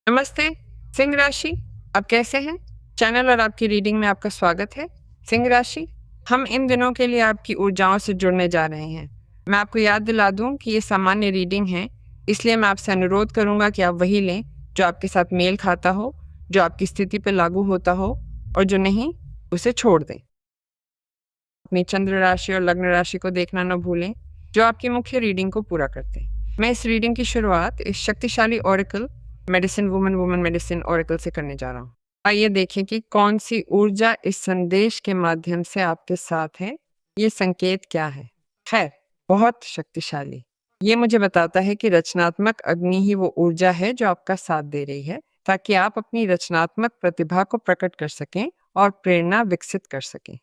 नमस्ते, सिंह राशि, आप कैसे हैं? चैनल और आपकी रीडिंग में आपका स्वागत है। सिंह राशि, हम इन दिनों के लिए आपकी ऊर्जाओं से जुड़ने जा रहे हैं। मैं आपको याद दिला दूं कि ये सामान्य रीडिंग है, इसलिए मैं आपसे अनुरोध करूंगा कि आप वही लें जो आपके साथ मेल खाता हो, जो आपकी स्थिति पर लागू होता हो, और जो नहीं, उसे छोड़ दें। अपनी चंद्र राशि और लग्न राशि को देखना न भूलें, जो आपकी मुख्य रीडिंग को पूरा करते हैं। मैं इस रीडिंग की शुरुआत इस शक्तिशाली Oracle medicine woman medicine Oracle से करने जा रहा हूँ। आइए देखें कि कौन सी ऊर्जा इस संदेश के माध्यम से आपके साथ है। ये संकेत क्या है? खैर, बहुत शक्तिशाली। ये मुझे बताता है कि रचनात्मक अग्नि ही वो ऊर्जा है जो आपका साथ दे रही है, ताकि आप अपनी रचनात्मक प्रतिभा को प्रकट कर सकें और प्रेरणा विकसित कर सकें।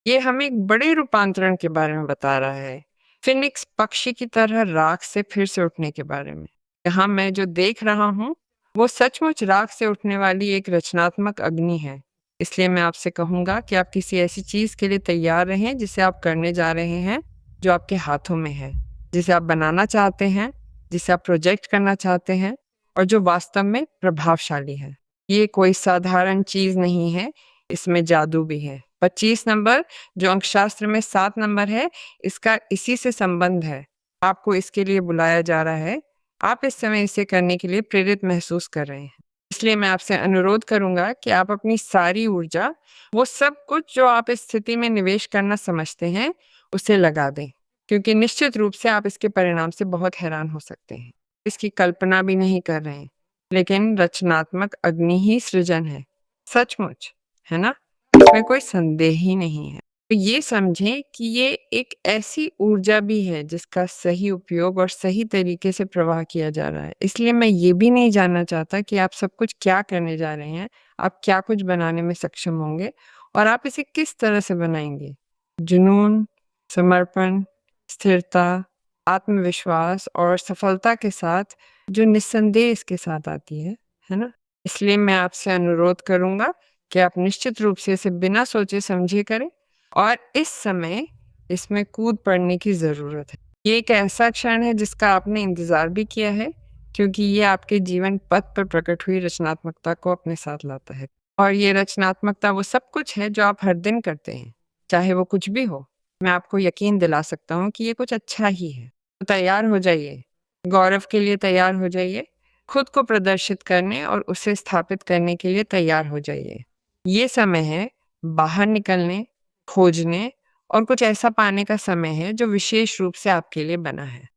ये हमें एक बड़े रूपांतरण के बारे में बता रहा है, फिनिक्स पक्षी की तरह राख से फिर से उठने के बारे में। यहाँ मैं जो देख रहा हूँ, वो सचमुच राख से उठने वाली एक रचनात्मक अग्नि है। इसलिए मैं आपसे कहूँगा कि आप किसी ऐसी चीज़ के लिए तैयार रहें जिसे आप करने जा रहे हैं, जो आपके हाथों में है, जिसे आप बनाना चाहते हैं, जिसे आप प्रोजेक्ट करना चाहते हैं, और जो वास्तव में प्रभावशाली है। ये कोई साधारण चीज़ नहीं है, इसमें जादू भी है। 25 नंबर, जो अंकशास्त्र में 7 नंबर है, इसका इसी से संबंध है। आपको इसके लिए बुलाया जा रहा है। आप इस समय इसे करने के लिए प्रेरित महसूस कर रहे हैं। इसलिए मैं आपसे अनुरोध करूंगा कि आप अपनी सारी ऊर्जा, वो सब कुछ जो आप इस स्थिति में निवेश करना समझते हैं, उसे लगा दें, क्योंकि निश्चित रूप से आप इसके परिणाम से बहुत हैरान हो सकते हैं। इसकी कल्पना भी नहीं कर रहे हैं, लेकिन रचनात्मक अग्नि ही सृजन है। सचमुच, है ना? इसमें कोई संदेह ही नहीं है। तो ये समझें कि ये एक ऐसी ऊर्जा भी है जिसका सही उपयोग और सही तरीके से प्रवाह किया जा रहा है। इसलिए मैं ये भी नहीं जानना चाहता कि आप सब कुछ क्या करने जा रहे हैं, आप क्या कुछ बनाने में सक्षम होंगे और आप इसे किस तरह से बनाएंगे। जुनून, समर्पण, स्थिरता, आत्मविश्वास और सफलता के साथ, जो निस्संदेह इसके साथ आती है ना? इसलिए मैं आपसे अनुरोध करूंगा कि आप निश्चित रूप से इसे बिना सोचे समझे करें, और इस समय इसमें कूद पड़ने की ज़रूरत है। ये एक ऐसा क्षण है जिसका आपने इंतज़ार भी किया है, क्योंकि ये आपके जीवन पथ पर प्रकट हुई रचनात्मकता को अपने साथ लाता है। और ये रचनात्मकता वो सब कुछ है जो आप हर दिन करते हैं, चाहे वो कुछ भी हो। मैं आपको यकीन दिला सकता हूँ कि ये कुछ अच्छा ही है। तो तैयार हो जाइए, गौरव के लिए तैयार हो जाइए, खुद को प्रदर्शित करने और उसे स्थापित करने के लिए तैयार हो जाइए। ये समय है बाहर निकलने, खोजने और कुछ ऐसा पाने का समय है जो विशेष रूप से आपके लिए बना है।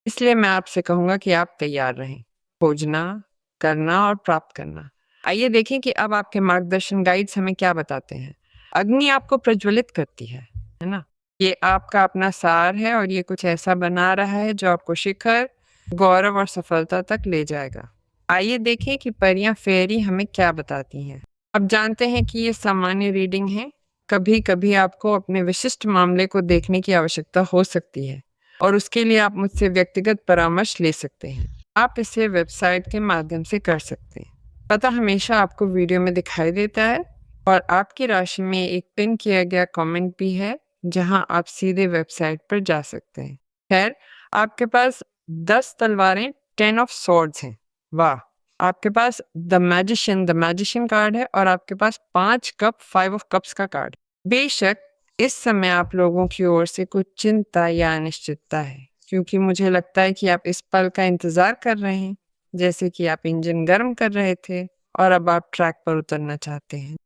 इसलिए मैं आपसे कहूँगा कि आप तैयार रहें, खोजना, करना और प्राप्त करना। आइए देखें कि अब आपके मार्गदर्शन गाइड्स हमें क्या बताते हैं। अग्नि आपको प्रज्वलित करती है ना? ये आपका अपना सार है और ये कुछ ऐसा बना रहा है जो आपको शिखर, गौरव और सफलता तक ले जाएगा। आइए देखें कि परियां फेरी हमें क्या बताती हैं। अब जानते हैं कि ये सामान्य रीडिंग है। कभी-कभी आपको अपने विशिष्ट मामले को देखने की आवश्यकता हो सकती है, और उसके लिए आप मुझसे व्यक्तिगत परामर्श ले सकते हैं। आप इसे वेबसाइट के माध्यम से कर सकते हैं। पता हमेशा आपको वीडियो में दिखाई देता है, और आपकी राशि में एक पिन किया गया कमेंट भी है, जहां आप सीधे वेबसाइट पर जा सकते हैं। खैर, आपके पास 10 तलवारें 10 ऑफ सॉर्ड्स हैं। वाह! आपके पास द मैजिशियन कार्ड है, और आपके पास 5 कप 5 ऑफ कप्स का कार्ड। बेशक इस समय आप लोगों की ओर से कुछ चिंता या अनिश्चितता है, क्योंकि मुझे लगता है कि आप इस पल का इंतजार कर रहे हैं, जैसे कि आप इंजन गर्म कर रहे थे और अब आप ट्रैक पर उतरना चाहते हैं।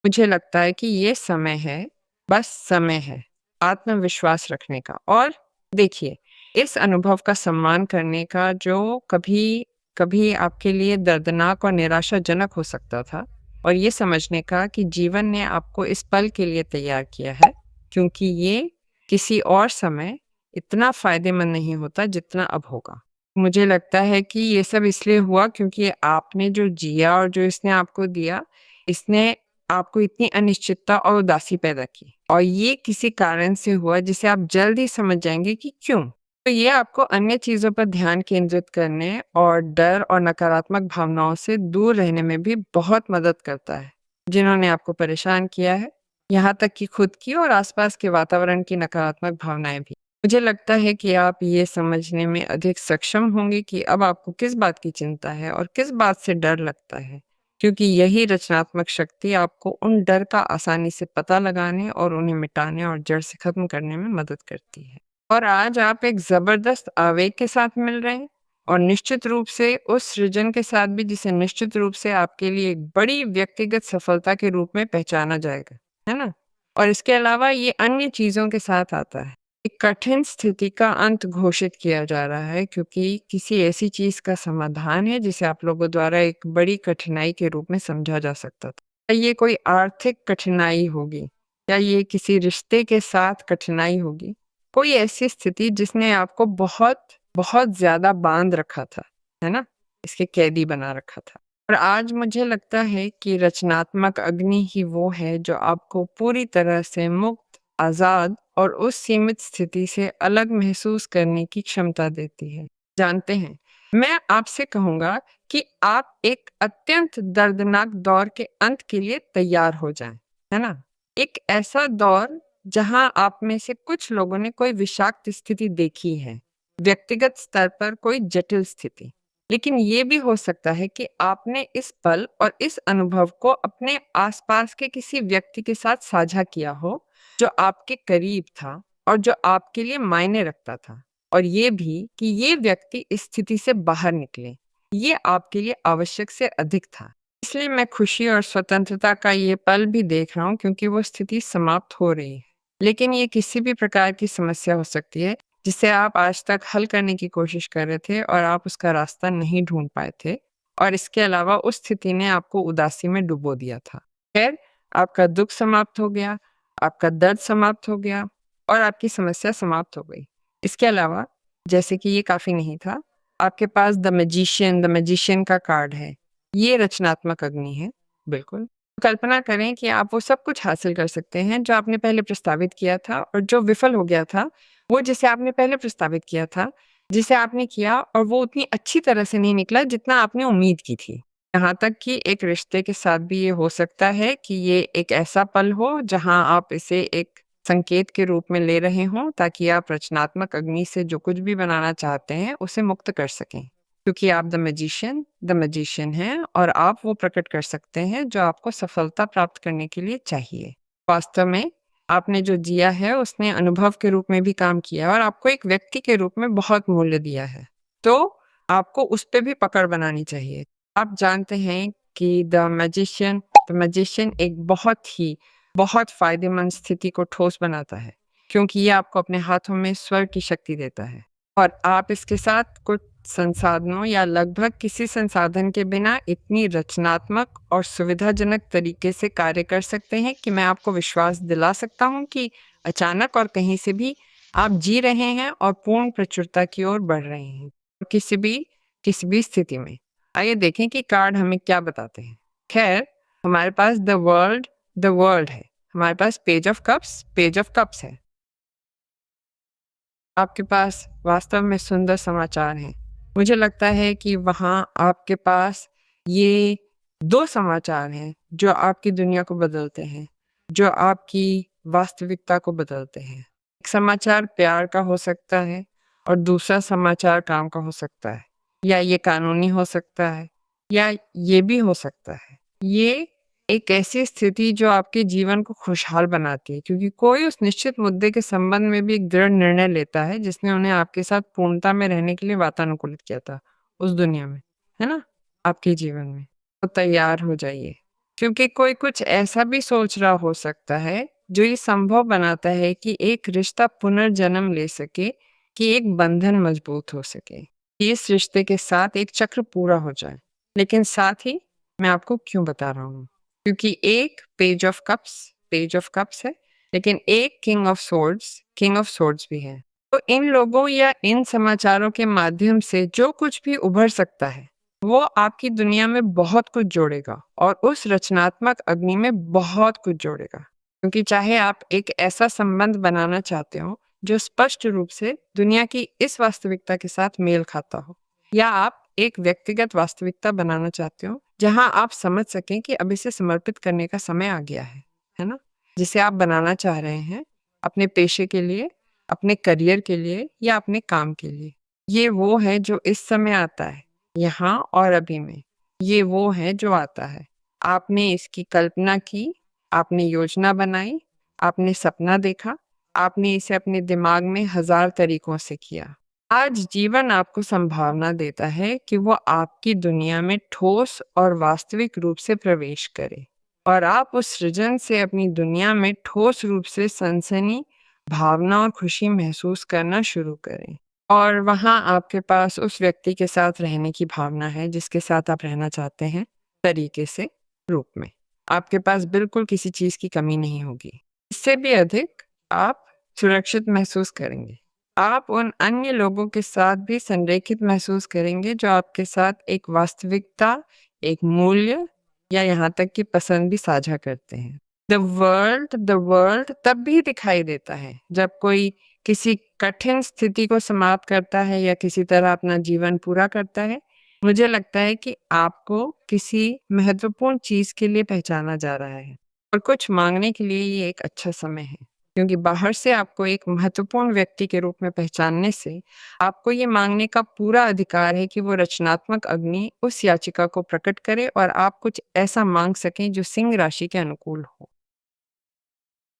मुझे लगता है कि ये समय है, बस समय है आत्मविश्वास रखने का। और देखिए, इस अनुभव का सम्मान करने का जो कभी कभी आपके लिए दर्दनाक और निराशाजनक हो सकता था, और ये समझने का कि जीवन ने आपको इस पल के लिए तैयार किया है, क्योंकि ये किसी और समय इतना फायदेमंद नहीं होता जितना अब होगा। मुझे लगता है कि ये सब इसलिए हुआ क्योंकि आपने जो जिया और जो इसने आपको दिया, इसने आपको इतनी अनिश्चितता और उदासी पैदा की, और ये किसी कारण से हुआ जिसे आप जल्द ही समझ जाएंगे कि क्यों। तो ये आपको अन्य चीजों पर ध्यान केंद्रित करने और डर और नकारात्मक भावनाओं से दूर रहने में भी बहुत मदद करता है, जिन्होंने आपको परेशान किया है, यहाँ तक कि खुद की और आसपास के वातावरण की नकारात्मक भावनाएं भी। मुझे लगता है कि आप ये समझने में अधिक सक्षम होंगे कि अब आपको किस बात की चिंता है और किस बात से डर लगता है, क्योंकि यही रचनात्मक शक्ति आपको उन डर का आसानी से पता लगाने और उन्हें मिटाने और जड़ से खत्म करने में मदद करती है। और आज आप एक ज़बरदस्त आवेग के साथ मिल रहे हैं और निश्चित रूप से उस सृजन के साथ भी जिसे निश्चित रूप से आपके लिए एक बड़ी व्यक्तिगत सफलता के रूप में पहचाना जाएगा, है ना? और इसके अलावा ये अन्य चीज़ों के साथ आता है। एक कठिन स्थिति का अंत घोषित किया जा रहा है क्योंकि किसी ऐसी चीज़ का समाधान है जिसे आप लोगों द्वारा एक बड़ी कठिनाई के रूप में समझा जा सकता था। क्या ये कोई आर्थिक कठिनाई होगी? या ये किसी रिश्ते के साथ कठिनाई होगी? कोई ऐसी स्थिति जिसने आपको बहुत, बहुत ज़्यादा बाँध रखा था, है ना? इसके कैदी बना रखा था। और आज मुझे लगता है कि रचनात्मक अग्नि ही वो है जो आपको पूरी तरह से मुक्त, आज़ाद और उस सीमित स्थिति से अलग महसूस करने की क्षमता देती है। जानते हैं, मैं आपसे कहूँगा कि आप एक अत्यंत दर्दनाक दौर के अंत के लिए तैयार हो जाएँ, है ना? एक ऐसा दौर जहां आप में से कुछ लोगों ने कोई विषाक्त स्थिति देखी है, व्यक्तिगत स्तर पर कोई जटिल स्थिति। लेकिन ये भी हो सकता है कि आपने इस पल और इस अनुभव को अपने आसपास के किसी व्यक्ति के साथ साझा किया हो, जो आपके करीब था और जो आपके लिए मायने रखता था। और ये भी कि ये व्यक्ति इस स्थिति से बाहर निकले, ये आपके लिए आवश्यक से अधिक था। इसलिए मैं खुशी और स्वतंत्रता का ये पल भी देख रहा हूँ क्योंकि वो स्थिति समाप्त हो रही है। लेकिन ये किसी भी प्रकार की समस्या हो सकती है जिसे आप आज तक हल करने की कोशिश कर रहे थे और आप उसका रास्ता नहीं ढूंढ पाए थे। और इसके अलावा उस स्थिति ने आपको उदासी में डुबो दिया था। खैर, आपका दुख समाप्त हो गया, आपका दर्द समाप्त हो गया और आपकी समस्या समाप्त हो गई। इसके अलावा, जैसे कि ये काफ़ी नहीं था, आपके पास द मैजिशियन का कार्ड है। ये रचनात्मक अग्नि है, बिल्कुल। कल्पना करें कि आप वो सब कुछ हासिल कर सकते हैं जो आपने पहले प्रस्तावित किया था और जो विफल हो गया था, वो जिसे आपने पहले प्रस्तावित किया था, जिसे आपने किया और वो उतनी अच्छी तरह से नहीं निकला जितना आपने उम्मीद की थी। यहाँ तक कि एक रिश्ते के साथ भी ये हो सकता है कि ये एक ऐसा पल हो जहाँ आप इसे एक संकेत के रूप में ले रहे हों ताकि आप रचनात्मक अग्नि से जो कुछ भी बनाना चाहते हैं, उसे मुक्त कर सकें। क्योंकि आप द मैजिशियन हैं और आप वो प्रकट कर सकते हैं जो आपको सफलता प्राप्त करने के लिए चाहिए। वास्तव में आपने जो जिया है उसने अनुभव के रूप में भी काम किया है और आपको एक व्यक्ति के रूप में बहुत मूल्य दिया है। तो आपको उस पे भी पकड़ बनानी चाहिए। आप जानते हैं कि द मैजिशियन एक बहुत फ़ायदेमंद स्थिति को ठोस बनाता है, क्योंकि ये आपको अपने हाथों में स्वर्ग की शक्ति देता है और आप इसके साथ कुछ संसाधनों या लगभग किसी संसाधन के बिना इतनी रचनात्मक और सुविधाजनक तरीके से कार्य कर सकते हैं कि मैं आपको विश्वास दिला सकता हूँ कि अचानक और कहीं से भी आप जी रहे हैं और पूर्ण प्रचुरता की ओर बढ़ रहे हैं। किसी भी स्थिति में। आइए देखें कि कार्ड हमें क्या बताते हैं। खैर, हमारे पास द वर्ल्ड है। हमारे पास पेज ऑफ कप्स है। आपके पास वास्तव में सुंदर समाचार हैं। मुझे लगता है कि वहाँ आपके पास ये 2 समाचार हैं जो आपकी दुनिया को बदलते हैं, जो आपकी वास्तविकता को बदलते हैं। एक समाचार प्यार का हो सकता है और दूसरा समाचार काम का हो सकता है, या ये कानूनी हो सकता है, या ये भी हो सकता है। ये एक ऐसी स्थिति जो आपके जीवन को खुशहाल बनाती है, क्योंकि कोई उस निश्चित मुद्दे के संबंध में भी एक दृढ़ निर्णय लेता है जिसने उन्हें आपके साथ पूर्णता में रहने के लिए वातानुकूलित किया था उस दुनिया में, है ना? आपके जीवन में। तो तैयार हो जाइए, क्योंकि कोई कुछ ऐसा भी सोच रहा हो सकता है जो ये संभव बनाता है कि एक रिश्ता पुनर्जन्म ले सके, कि एक बंधन मजबूत हो सके, कि इस रिश्ते के साथ एक चक्र पूरा हो जाए। लेकिन साथ ही मैं आपको क्यों बता रहा हूँ? क्योंकि एक पेज ऑफ कप्स है, लेकिन एक किंग ऑफ सोर्ड्स भी है। तो इन लोगों या इन समाचारों के माध्यम से जो कुछ भी उभर सकता है, वो आपकी दुनिया में बहुत कुछ जोड़ेगा और उस रचनात्मक अग्नि में बहुत कुछ जोड़ेगा। क्योंकि चाहे आप एक ऐसा संबंध बनाना चाहते हो जो स्पष्ट रूप से दुनिया की इस वास्तविकता के साथ मेल खाता हो, या आप एक व्यक्तिगत वास्तविकता बनाना चाहते हो जहां आप समझ सकें कि अब इसे समर्पित करने का समय आ गया है ना? जिसे आप बनाना चाह रहे हैं अपने पेशे के लिए, अपने करियर के लिए या अपने काम के लिए। ये वो है जो इस समय आता है, यहाँ और अभी में। ये वो है जो आता है। आपने इसकी कल्पना की, आपने योजना बनाई, आपने सपना देखा, आपने इसे अपने दिमाग में हज़ार तरीकों से किया। आज जीवन आपको संभावना देता है कि वो आपकी दुनिया में ठोस और वास्तविक रूप से प्रवेश करे और आप उस सृजन से अपनी दुनिया में ठोस रूप से सनसनी, भावना और खुशी महसूस करना शुरू करें। और वहाँ आपके पास उस व्यक्ति के साथ रहने की भावना है जिसके साथ आप रहना चाहते हैं, तरीके से, रूप में। आपके पास बिल्कुल किसी चीज़ की कमी नहीं होगी। इससे भी अधिक आप सुरक्षित महसूस करेंगे। आप उन अन्य लोगों के साथ भी संरेखित महसूस करेंगे जो आपके साथ एक वास्तविकता, एक मूल्य या यहाँ तक कि पसंद भी साझा करते हैं। द वर्ल्ड तब भी दिखाई देता है जब कोई किसी कठिन स्थिति को समाप्त करता है या किसी तरह अपना जीवन पूरा करता है। मुझे लगता है कि आपको किसी महत्वपूर्ण चीज़ के लिए पहचाना जा रहा है और कुछ माँगने के लिए ये एक अच्छा समय है। क्योंकि बाहर से आपको एक महत्वपूर्ण व्यक्ति के रूप में पहचानने से आपको ये माँगने का पूरा अधिकार है कि वो रचनात्मक अग्नि उस याचिका को प्रकट करे और आप कुछ ऐसा माँग सकें जो सिंह राशि के अनुकूल हो।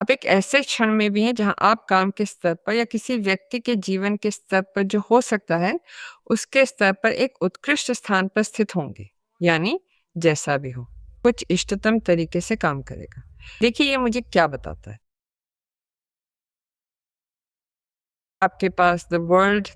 आप एक ऐसे क्षण में भी हैं जहाँ आप काम के स्तर पर या किसी व्यक्ति के जीवन के स्तर पर जो हो सकता है, उसके स्तर पर एक उत्कृष्ट स्थान पर स्थित होंगे। यानी जैसा भी हो, कुछ इष्टतम तरीके से काम करेगा। देखिए ये मुझे क्या बताता है। आपके पास द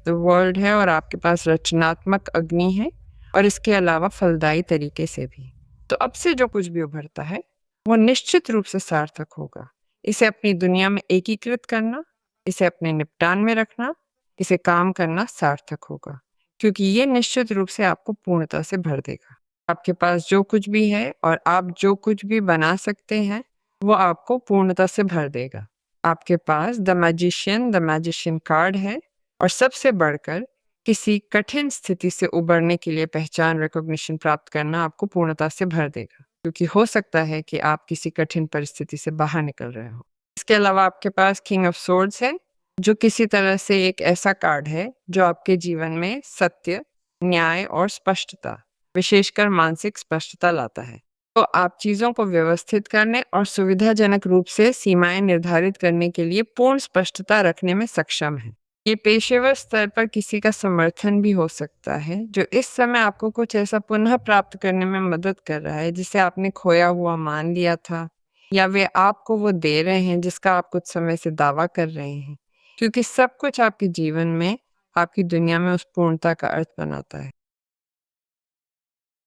वर्ल्ड है और आपके पास रचनात्मक अग्नि है और इसके अलावा फलदायी तरीके से भी। तो अब से जो कुछ भी उभरता है, वो निश्चित रूप से सार्थक होगा। इसे अपनी दुनिया में एकीकृत करना, इसे अपने निपटान में रखना, इसे काम करना सार्थक होगा, क्योंकि ये निश्चित रूप से आपको पूर्णता से भर देगा। आपके पास जो कुछ भी है और आप जो कुछ भी बना सकते हैं, वो आपको पूर्णता से भर देगा। आपके पास द मैजिशियन कार्ड है और सबसे बढ़कर किसी कठिन स्थिति से उबरने के लिए पहचान रिकॉग्निशन प्राप्त करना आपको पूर्णता से भर देगा, क्योंकि हो सकता है कि आप किसी कठिन परिस्थिति से बाहर निकल रहे हो। इसके अलावा आपके पास किंग ऑफ सोर्ड्स है, जो किसी तरह से एक ऐसा कार्ड है जो आपके जीवन में सत्य, न्याय और स्पष्टता, विशेषकर मानसिक स्पष्टता लाता है। तो आप चीज़ों को व्यवस्थित करने और सुविधाजनक रूप से सीमाएं निर्धारित करने के लिए पूर्ण स्पष्टता रखने में सक्षम हैं। ये पेशेवर स्तर पर किसी का समर्थन भी हो सकता है, जो इस समय आपको कुछ ऐसा पुनः प्राप्त करने में मदद कर रहा है जिसे आपने खोया हुआ मान लिया था, या वे आपको वो दे रहे हैं जिसका आप कुछ समय से दावा कर रहे हैं, क्योंकि सब कुछ आपके जीवन में, आपकी दुनिया में उस पूर्णता का अर्थ बनाता है।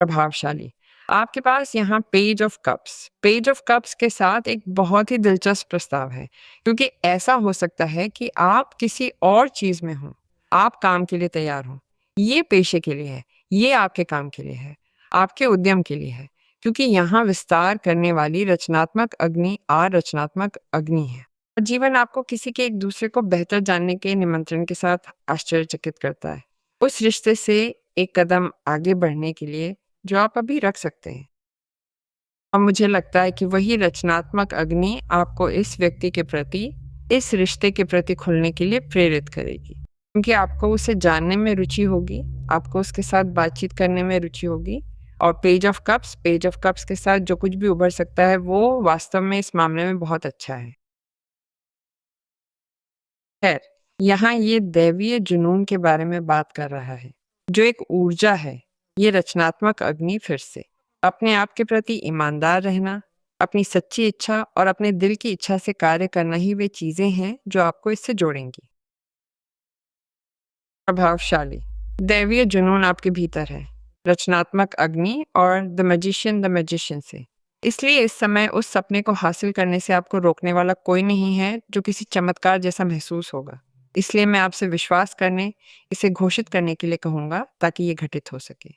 प्रभावशाली। आपके पास यहाँ पेज ऑफ कप्स के साथ एक बहुत ही दिलचस्प प्रस्ताव है, क्योंकि ऐसा हो सकता है कि आप किसी और चीज़ में हों, आप काम के लिए तैयार हों। ये पेशे के लिए है, ये आपके काम के लिए है, आपके उद्यम के लिए है, क्योंकि यहाँ विस्तार करने वाली रचनात्मक अग्नि है। जीवन आपको किसी के एक दूसरे को बेहतर जानने के निमंत्रण के साथ आश्चर्यचकित करता है। उस रिश्ते से एक कदम आगे बढ़ने के लिए जो आप अभी रख सकते हैं। और मुझे लगता है कि वही रचनात्मक अग्नि आपको इस व्यक्ति के प्रति, इस रिश्ते के प्रति खुलने के लिए प्रेरित करेगी। क्योंकि आपको उसे जानने में रुचि होगी, आपको उसके साथ बातचीत करने में रुचि होगी और पेज ऑफ कप्स के साथ जो कुछ भी उभर सकता है, वो वास्तव में इस मामले में बहुत अच्छा है। खैर, यहाँ ये दैवीय जुनून के बारे में बात कर रहा है, जो एक ऊर्जा है। ये रचनात्मक अग्नि फिर से अपने आप के प्रति ईमानदार रहना, अपनी सच्ची इच्छा और अपने दिल की इच्छा से कार्य करना ही वे चीजें हैं जो आपको इससे जोड़ेंगी। प्रभावशाली। दैवीय जुनून आपके भीतर है, रचनात्मक अग्नि और द मैजिशियन से। इसलिए इस समय उस सपने को हासिल करने से आपको रोकने वाला कोई नहीं है, जो किसी चमत्कार जैसा महसूस होगा। इसलिए मैं आपसे विश्वास करने, इसे घोषित करने के लिए कहूँगा, ताकि ये घटित हो सके।